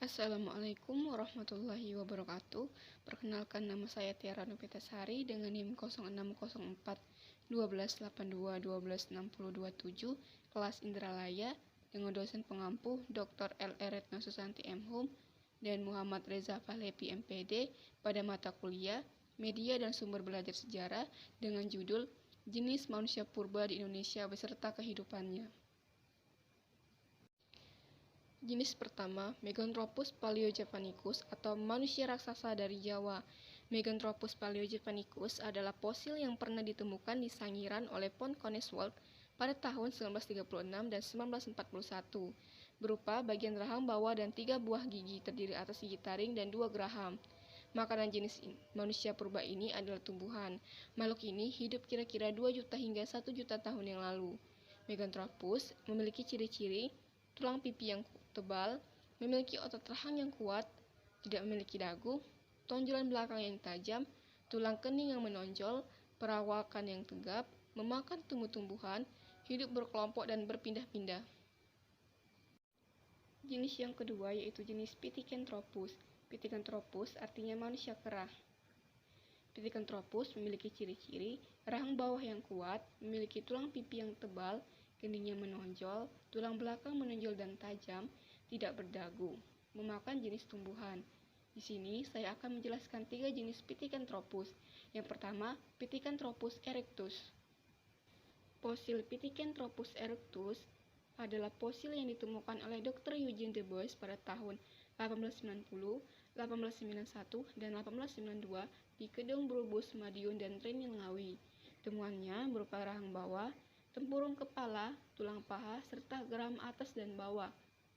Assalamualaikum warahmatullahi wabarakatuh. Perkenalkan, nama saya Tiara Novitasari dengan NIM 0604 1282 126027 kelas Indralaya dengan dosen pengampu Dr. L. Retno Susanti M.Hum dan Muhammad Reza Fahlevi MPD pada mata kuliah Media dan Sumber Belajar Sejarah dengan judul Jenis Manusia Purba di Indonesia beserta kehidupannya. Jenis pertama, Meganthropus paleojavanicus atau manusia raksasa dari Jawa. Meganthropus paleojavanicus adalah fosil yang pernah ditemukan di Sangiran oleh von Koningswald pada tahun 1936 dan 1941, berupa bagian rahang bawah dan 3 buah gigi terdiri atas gigi taring dan 2 geraham. Makanan jenis manusia purba ini adalah tumbuhan. Makhluk ini hidup kira-kira 2 juta hingga 1 juta tahun yang lalu. Meganthropus memiliki ciri-ciri tulang pipi yang tebal, memiliki otot rahang yang kuat, tidak memiliki dagu, tonjolan belakang yang tajam, tulang kening yang menonjol, perawakan yang tegap, memakan tumbuh-tumbuhan, hidup berkelompok dan berpindah-pindah. Jenis yang kedua yaitu jenis Pithecanthropus. Pithecanthropus artinya manusia kera. Pithecanthropus memiliki ciri-ciri rahang bawah yang kuat, memiliki tulang pipi yang tebal, kening yang menonjol, tulang belakang menonjol dan tajam, tidak berdagu, memakan jenis tumbuhan. Di sini saya akan menjelaskan 3 jenis Pithecanthropus. Yang pertama, Pithecanthropus erectus. Fosil Pithecanthropus erectus adalah fosil yang ditemukan oleh Dr. Eugene Du Bois pada tahun 1890, 1891, dan 1892 di Kedung Brubus, Madiun, dan Trengin Ngawi. Temuannya berupa rahang bawah, tempurung kepala, tulang paha, serta geram atas dan bawah.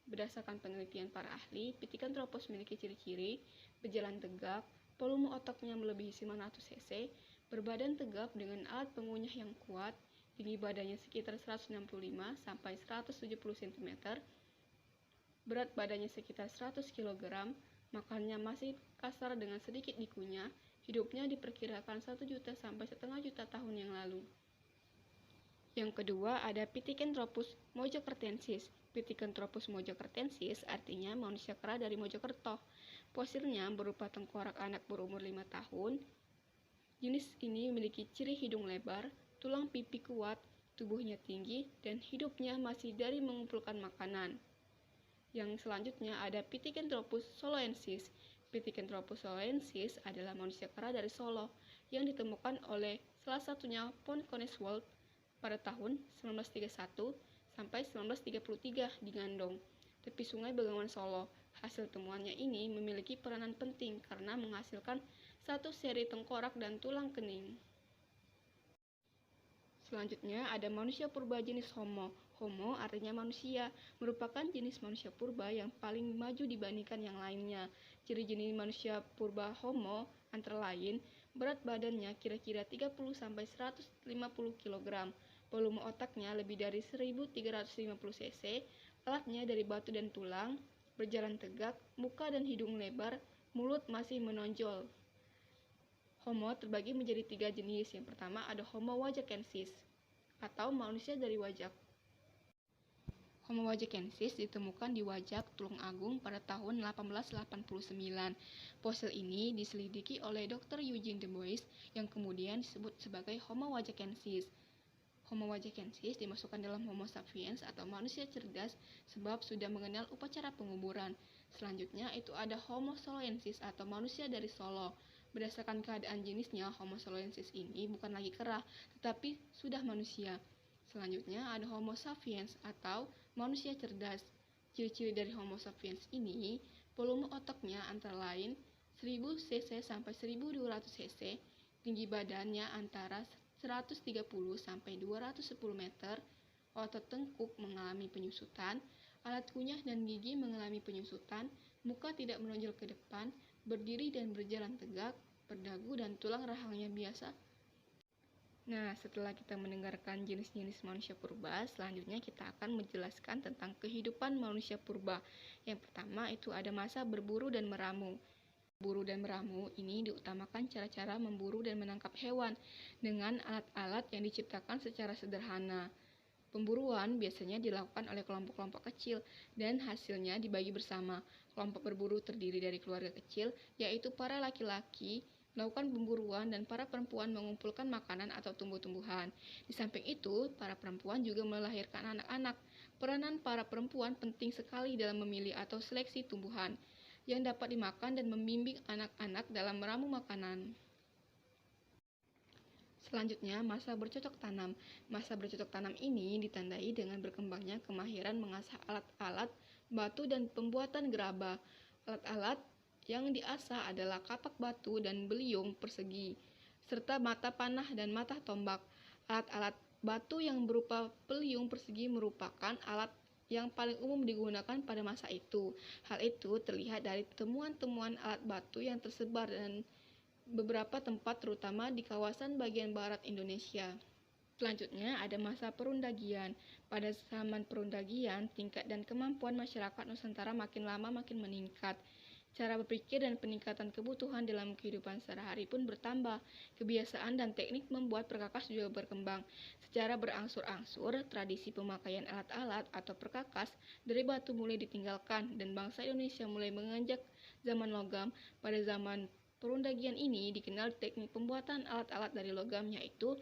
Berdasarkan penelitian para ahli, Pithecanthropus memiliki ciri-ciri berjalan tegak, volume otaknya melebihi 900 cc, berbadan tegap dengan alat pengunyah yang kuat, tinggi badannya sekitar 165 sampai 170 cm, berat badannya sekitar 100 kg, makannya masih kasar dengan sedikit dikunyah, hidupnya diperkirakan 1 juta sampai setengah juta tahun yang lalu. Yang kedua ada Pithecanthropus mojokertensis. Pithecanthropus mojokertensis artinya manusia kera dari Mojokerto. Fosilnya berupa tengkorak anak berumur 5 tahun. Jenis ini memiliki ciri hidung lebar, tulang pipi kuat, tubuhnya tinggi, dan hidupnya masih dari mengumpulkan makanan. Yang selanjutnya ada Pithecanthropus soloensis. Pithecanthropus soloensis adalah manusia kera dari Solo yang ditemukan oleh salah satunya von Koningswald pada tahun 1931 sampai 1933 di Ngandong, tepi sungai Bengawan Solo. Hasil temuannya ini memiliki peranan penting karena menghasilkan satu seri tengkorak dan tulang kening. Selanjutnya ada manusia purba jenis Homo. Homo artinya manusia, merupakan jenis manusia purba yang paling maju dibandingkan yang lainnya. Ciri jenis manusia purba Homo antara lain berat badannya kira-kira 30-150 kg, volume otaknya lebih dari 1350 cc, alatnya dari batu dan tulang, berjalan tegak, muka dan hidung lebar, mulut masih menonjol. Homo terbagi menjadi 3 jenis. Yang pertama ada Homo wajakensis atau manusia dari Wajak. Homo wajakensis ditemukan di Wajak, Tulungagung pada tahun 1889. Fosil ini diselidiki oleh Dr. Eugene Du Bois yang kemudian disebut sebagai Homo wajakensis. Homo wajakensis dimasukkan dalam Homo sapiens atau manusia cerdas sebab sudah mengenal upacara penguburan. Selanjutnya itu ada Homo soloensis atau manusia dari Solo. Berdasarkan keadaan jenisnya, Homo soloensis ini bukan lagi kera, tetapi sudah manusia. Selanjutnya ada Homo sapiens atau manusia cerdas. Ciri-ciri dari Homo sapiens ini, volume otaknya antara lain 1000 cc sampai 1200 cc, tinggi badannya antara 130 sampai 210 meter, otot tengkuk mengalami penyusutan, alat kunyah dan gigi mengalami penyusutan, muka tidak menonjol ke depan, berdiri dan berjalan tegak, berdagu dan tulang rahangnya biasa. Nah, setelah kita mendengarkan jenis-jenis manusia purba, selanjutnya kita akan menjelaskan tentang kehidupan manusia purba. Yang pertama itu ada masa berburu dan meramu. Berburu dan meramu ini diutamakan cara-cara memburu dan menangkap hewan dengan alat-alat yang diciptakan secara sederhana. Pemburuan biasanya dilakukan oleh kelompok-kelompok kecil dan hasilnya dibagi bersama. Kelompok berburu terdiri dari keluarga kecil, yaitu para laki-laki melakukan pemburuan dan para perempuan mengumpulkan makanan atau tumbuh-tumbuhan. Di samping itu, para perempuan juga melahirkan anak-anak. Peranan para perempuan penting sekali dalam memilih atau seleksi tumbuhan yang dapat dimakan dan membimbing anak-anak dalam meramu makanan. Selanjutnya, masa bercocok tanam. Masa bercocok tanam ini ditandai dengan berkembangnya kemahiran mengasah alat-alat batu dan pembuatan gerabah. Alat-alat yang diasah adalah kapak batu dan beliung persegi, serta mata panah dan mata tombak. Alat-alat batu yang berupa beliung persegi merupakan alat yang paling umum digunakan pada masa itu. Hal itu terlihat dari temuan-temuan alat batu yang tersebar dan beberapa tempat terutama di kawasan bagian barat Indonesia. Selanjutnya ada masa perundagian. Pada zaman perundagian, tingkat dan kemampuan masyarakat Nusantara makin lama makin meningkat. Cara berpikir dan peningkatan kebutuhan dalam kehidupan sehari-hari pun bertambah. Kebiasaan dan teknik membuat perkakas juga berkembang. Secara berangsur-angsur, tradisi pemakaian alat-alat atau perkakas dari batu mulai ditinggalkan dan bangsa Indonesia mulai menginjak zaman logam. Pada zaman perundagian ini dikenal teknik pembuatan alat-alat dari logam, yaitu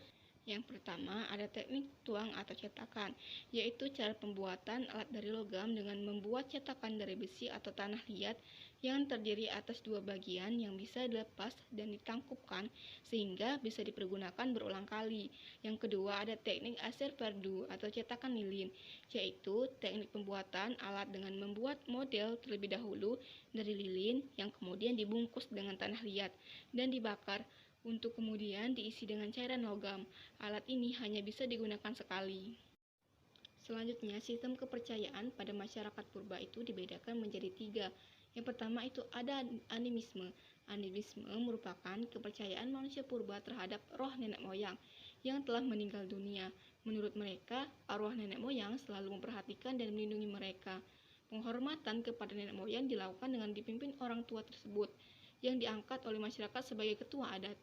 yang pertama ada teknik tuang atau cetakan, yaitu cara pembuatan alat dari logam dengan membuat cetakan dari besi atau tanah liat yang terdiri atas dua bagian yang bisa dilepas dan ditangkupkan sehingga bisa dipergunakan berulang kali. Yang kedua ada teknik aser perdu atau cetakan lilin, yaitu teknik pembuatan alat dengan membuat model terlebih dahulu dari lilin yang kemudian dibungkus dengan tanah liat dan dibakar untuk kemudian diisi dengan cairan logam. Alat ini hanya bisa digunakan sekali. Selanjutnya, sistem kepercayaan pada masyarakat purba itu dibedakan menjadi tiga. Yang pertama itu ada animisme. Animisme merupakan kepercayaan manusia purba terhadap roh nenek moyang yang telah meninggal dunia. Menurut mereka, arwah nenek moyang selalu memperhatikan dan melindungi mereka. Penghormatan kepada nenek moyang dilakukan dengan dipimpin orang tua tersebut yang diangkat oleh masyarakat sebagai ketua adat.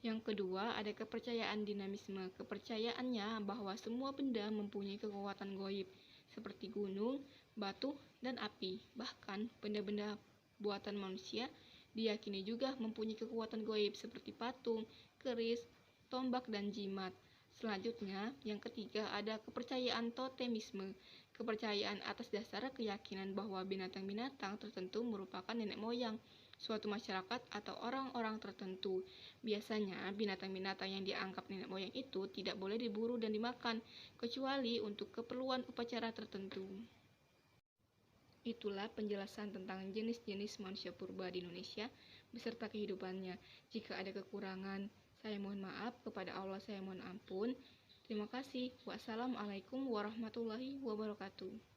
Yang kedua, ada kepercayaan dinamisme. Kepercayaannya bahwa semua benda mempunyai kekuatan gaib, seperti gunung, batu, dan api. Bahkan, benda-benda buatan manusia diyakini juga mempunyai kekuatan gaib, seperti patung, keris, tombak, dan jimat. Selanjutnya, yang ketiga, ada kepercayaan totemisme. Kepercayaan atas dasar keyakinan bahwa binatang-binatang tertentu merupakan nenek moyang suatu masyarakat atau orang-orang tertentu. Biasanya, binatang-binatang yang dianggap nenek moyang itu tidak boleh diburu dan dimakan, kecuali untuk keperluan upacara tertentu. Itulah penjelasan tentang jenis-jenis manusia purba di Indonesia beserta kehidupannya. Jika ada kekurangan, saya mohon maaf, kepada Allah saya mohon ampun. Terima kasih. Wassalamualaikum warahmatullahi wabarakatuh.